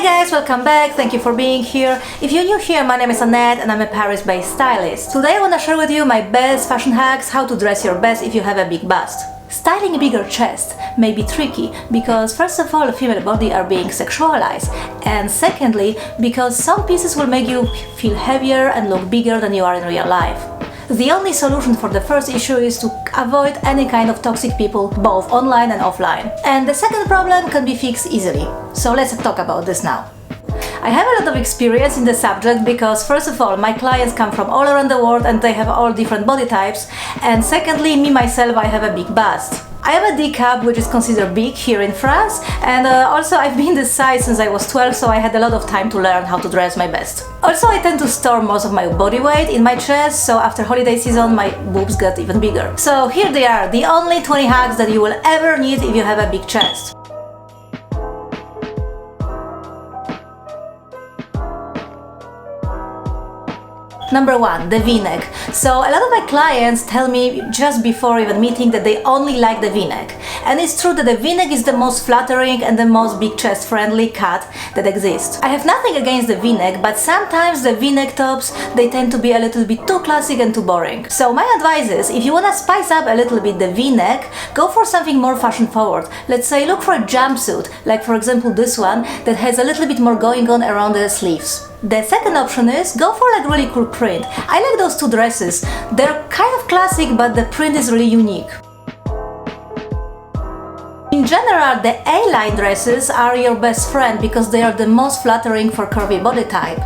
guys, welcome back, thank you for being here. If you're new here, my name is Annette and I'm a Paris-based stylist. Today I want to share with you my best fashion hacks, how to dress your best if you have a big bust. Styling a bigger chest may be tricky because first of all, the female body are being sexualized, and secondly, because some pieces will make you feel heavier and look bigger than you are in real life. The only solution for the first issue is to avoid any kind of toxic people, both online and offline. And the second problem can be fixed easily. So let's talk about this now. I have a lot of experience in the subject because first of all, my clients come from all around the world and they have all different body types, and secondly, me myself, I have a big bust. I have a D cup, which is considered big here in France, and also I've been this size since I was 12, so I had a lot of time to learn how to dress my best. Also, I tend to store most of my body weight in my chest, so after holiday season my boobs got even bigger. So here they are, the only 20 hacks that you will ever need if you have a big chest. Number 1, the V-neck. So a lot of my clients tell me just before even meeting that they only like the V-neck. And it's true that the V-neck is the most flattering and the most big chest friendly cut that exists. I have nothing against the V-neck, but sometimes the V-neck tops, they tend to be a little bit too classic and too boring. So my advice is, if you want to spice up a little bit the V-neck, go for something more fashion forward. Let's say look for a jumpsuit, like for example this one, that has a little bit more going on around the sleeves. The second option is go for like really cool print. I like those two dresses. They're kind of classic, but the print is really unique. In general, the A-line dresses are your best friend because they are the most flattering for curvy body type.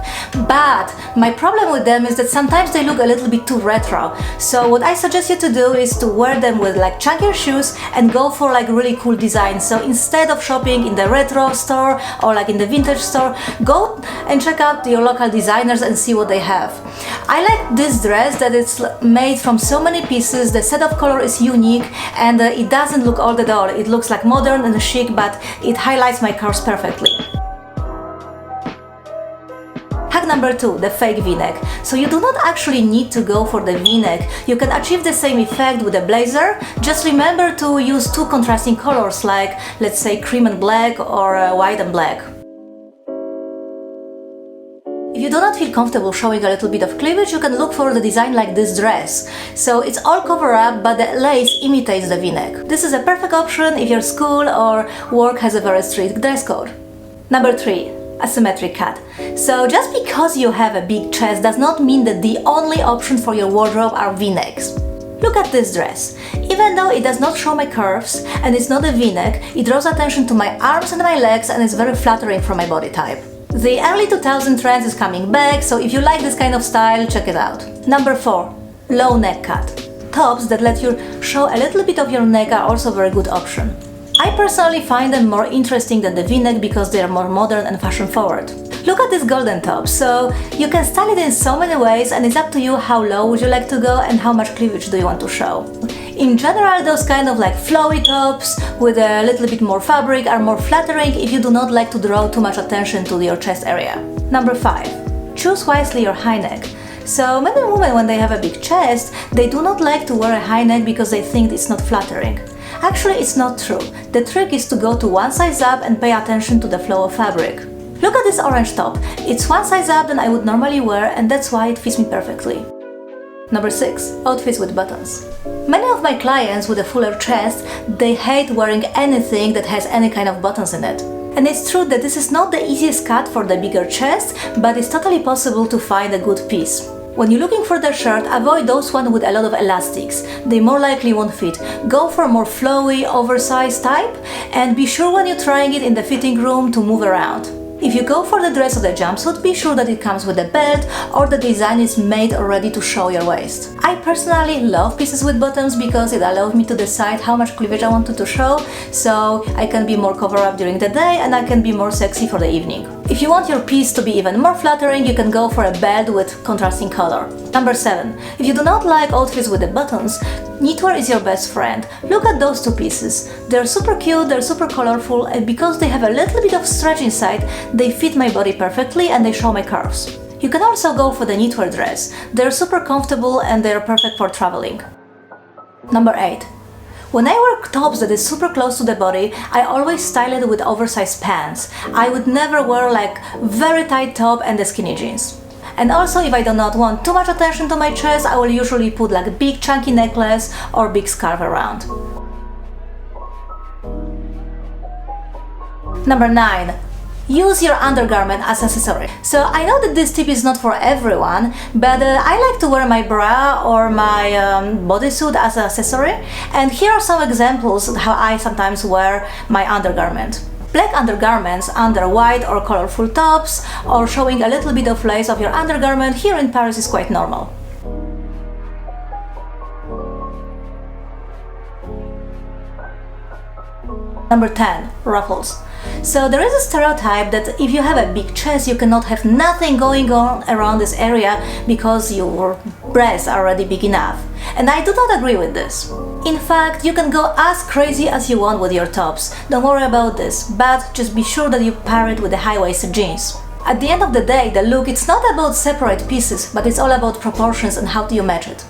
But my problem with them is that sometimes they look a little bit too retro. So what I suggest you to do is to wear them with like chunkier shoes and go for like really cool designs. So instead of shopping in the retro store or like in the vintage store, go and check out your local designers and see what they have. I like this dress that it's made from so many pieces, the set of color is unique, and it doesn't look old at all. It looks like modern and chic, but it highlights my curves perfectly. Hack number 2, the fake V-neck. So you do not actually need to go for the V-neck. You can achieve the same effect with a blazer. Just remember to use two contrasting colors, like let's say cream and black or white and black. If you do not feel comfortable showing a little bit of cleavage, you can look for the design like this dress. So it's all covered up, but the lace imitates the V-neck. This is a perfect option if your school or work has a very strict dress code. Number 3, asymmetric cut. So just because you have a big chest does not mean that the only option for your wardrobe are V-necks. Look at this dress. Even though it does not show my curves and it's not a V-neck, it draws attention to my arms and my legs and is very flattering for my body type. The early 2000 trend is coming back, so if you like this kind of style, check it out. Number 4, low neck cut. Tops that let you show a little bit of your neck are also a very good option. I personally find them more interesting than the V-neck because they are more modern and fashion forward. Look at this golden top. So you can style it in so many ways, and it's up to you how low would you like to go and how much cleavage do you want to show. In general, those kind of like flowy tops with a little bit more fabric are more flattering if you do not like to draw too much attention to your chest area. Number 5, choose wisely your high neck. So many women, when they have a big chest, they do not like to wear a high neck because they think it's not flattering. Actually, it's not true. The trick is to go to one size up and pay attention to the flow of fabric. Look at this orange top. It's one size up than I would normally wear, and that's why it fits me perfectly. Number 6, outfits with buttons. Many of my clients with a fuller chest, they hate wearing anything that has any kind of buttons in it. And it's true that this is not the easiest cut for the bigger chest, but it's totally possible to find a good piece. When you're looking for the shirt, avoid those ones with a lot of elastics. They more likely won't fit. Go for more flowy, oversized type, and be sure when you're trying it in the fitting room to move around. If you go for the dress or the jumpsuit, be sure that it comes with a belt or the design is made already to show your waist. I personally love pieces with buttons because it allows me to decide how much cleavage I wanted to show, so I can be more covered up during the day and I can be more sexy for the evening. If you want your piece to be even more flattering, you can go for a belt with contrasting color. Number 7. If you do not like outfits with the buttons, knitwear is your best friend. Look at those two pieces. They're super cute, they're super colorful, and because they have a little bit of stretch inside, they fit my body perfectly and they show my curves. You can also go for the knitwear dress. They're super comfortable and they're perfect for traveling. Number 8. When I wear tops that is super close to the body, I always style it with oversized pants. I would never wear like very tight top and the skinny jeans. And also, if I do not want too much attention to my chest, I will usually put like a big chunky necklace or big scarf around. Number 9. Use your undergarment as accessory. So I know that this tip is not for everyone, but I like to wear my bra or my bodysuit as an accessory, and here are some examples of how I sometimes wear my undergarment. Black undergarments under white or colorful tops, or showing a little bit of lace of your undergarment here in Paris is quite normal. Number 10. Ruffles. So there is a stereotype that if you have a big chest, you cannot have nothing going on around this area because your breasts are already big enough. And I do not agree with this. In fact, you can go as crazy as you want with your tops. Don't worry about this, but just be sure that you pair it with the high-waisted jeans. At the end of the day, the look, it's not about separate pieces, but it's all about proportions and how do you match it.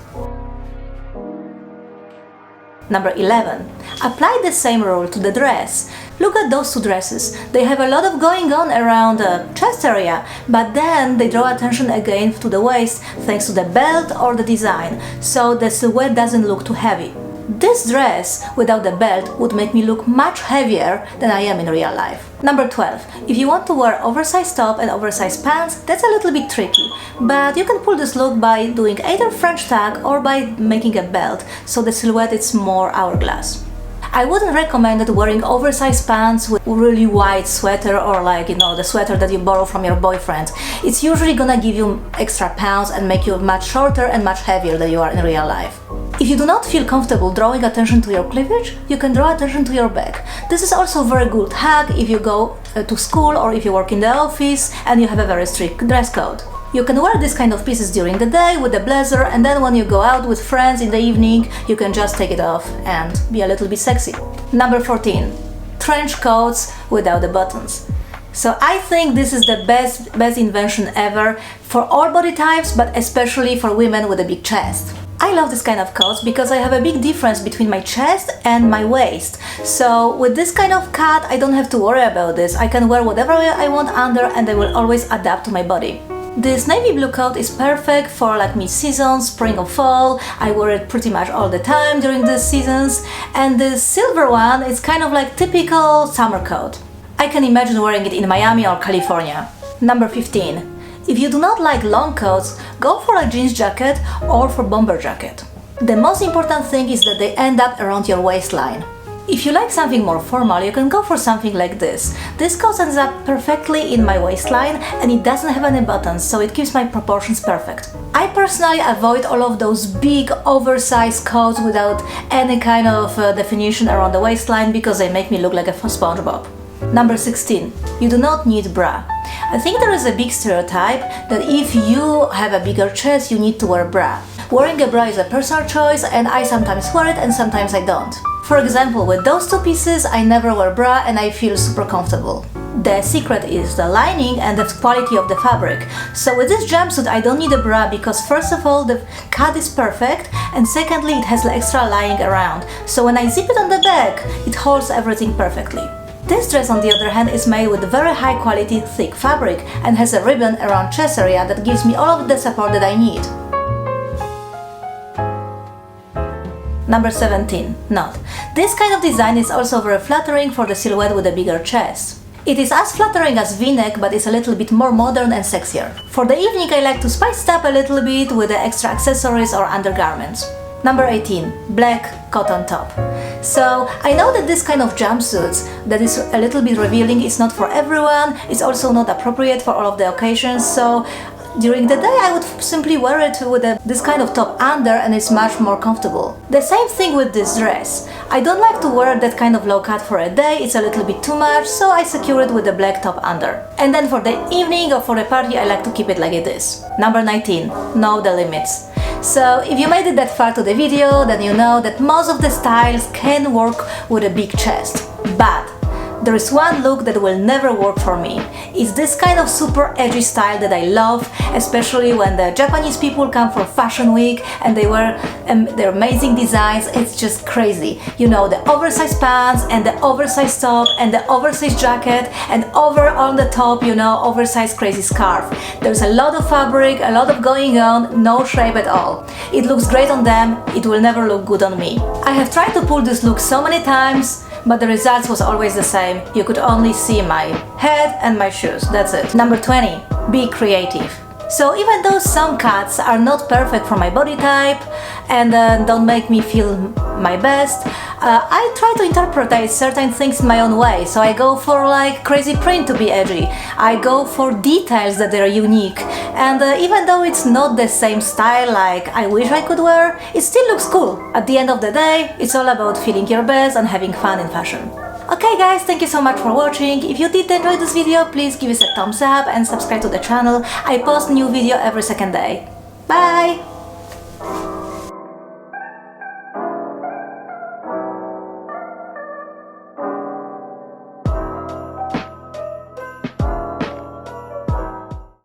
Number 11. Apply the same rule to the dress. Look at those two dresses. They have a lot of going on around the chest area, but then they draw attention again to the waist thanks to the belt or the design, so the silhouette doesn't look too heavy. This dress without the belt would make me look much heavier than I am in real life. Number 12. If you want to wear oversized top and oversized pants, that's a little bit tricky, but you can pull this look by doing either French tag or by making a belt, so the silhouette is more hourglass. I wouldn't recommend wearing oversized pants with really wide sweater or the sweater that you borrow from your boyfriend. It's usually gonna give you extra pounds and make you much shorter and much heavier than you are in real life. If you do not feel comfortable drawing attention to your cleavage, you can draw attention to your back. This is also a very good hack if you go to school or if you work in the office and you have a very strict dress code. You can wear this kind of pieces during the day with a blazer, and then when you go out with friends in the evening, you can just take it off and be a little bit sexy. Number 14. Trench coats without the buttons. So I think this is the best invention ever for all body types, but especially for women with a big chest. I love this kind of coats because I have a big difference between my chest and my waist. So with this kind of cut, I don't have to worry about this. I can wear whatever I want under and they will always adapt to my body. This navy blue coat is perfect for like mid-season, spring or fall. I wear it pretty much all the time during these seasons. And the silver one is kind of like typical summer coat. I can imagine wearing it in Miami or California. Number 15. If you do not like long coats, go for a jeans jacket or for bomber jacket. The most important thing is that they end up around your waistline. If you like something more formal, you can go for something like this. This coat ends up perfectly in my waistline and it doesn't have any buttons, so it keeps my proportions perfect. I personally avoid all of those big oversized coats without any kind of definition around the waistline because they make me look like a SpongeBob. Number 16. You do not need bra. I think there is a big stereotype that if you have a bigger chest, you need to wear a bra. Wearing a bra is a personal choice and I sometimes wear it and sometimes I don't. For example, with those two pieces, I never wear bra and I feel super comfortable. The secret is the lining and the quality of the fabric. So with this jumpsuit, I don't need a bra because first of all, the cut is perfect and secondly, it has extra lining around. So when I zip it on the back, it holds everything perfectly. This dress, on the other hand, is made with very high quality thick fabric and has a ribbon around chest area that gives me all of the support that I need. Number 17. Knot. This kind of design is also very flattering for the silhouette with a bigger chest. It is as flattering as V-neck, but it's a little bit more modern and sexier. For the evening, I like to spice it up a little bit with the extra accessories or undergarments. Number 18. Black cotton top. So I know that this kind of jumpsuits that is a little bit revealing is not for everyone. It's also not appropriate for all of the occasions. So during the day I would simply wear it with this kind of top under and it's much more comfortable. The same thing with this dress. I don't like to wear that kind of low cut for a day, it's a little bit too much, so I secure it with a black top under. And then for the evening or for a party I like to keep it like it is. Number 19. Know the limits. So if you made it that far to the video, then you know that most of the styles can work with a big chest. But There is one look that will never work for me. It's this kind of super edgy style that I love, especially when the Japanese people come for Fashion Week and they wear their amazing designs. It's just crazy. You know, the oversized pants and the oversized top and the oversized jacket and over on the top, you know, oversized crazy scarf. There's a lot of fabric, a lot of going on, no shape at all. It looks great on them, it will never look good on me. I have tried to pull this look so many times, but the results was always the same. You could only see my head and my shoes, that's it. Number 20, be creative. So even though some cuts are not perfect for my body type and don't make me feel my best, I try to interpret certain things in my own way. So I go for like crazy print to be edgy. I go for details that are unique. And even though it's not the same style like I wish I could wear, it still looks cool. At the end of the day, it's all about feeling your best and having fun in fashion. Okay guys, thank you so much for watching. If you did enjoy this video, please give us a thumbs up and subscribe to the channel. I post new video every second day. Bye!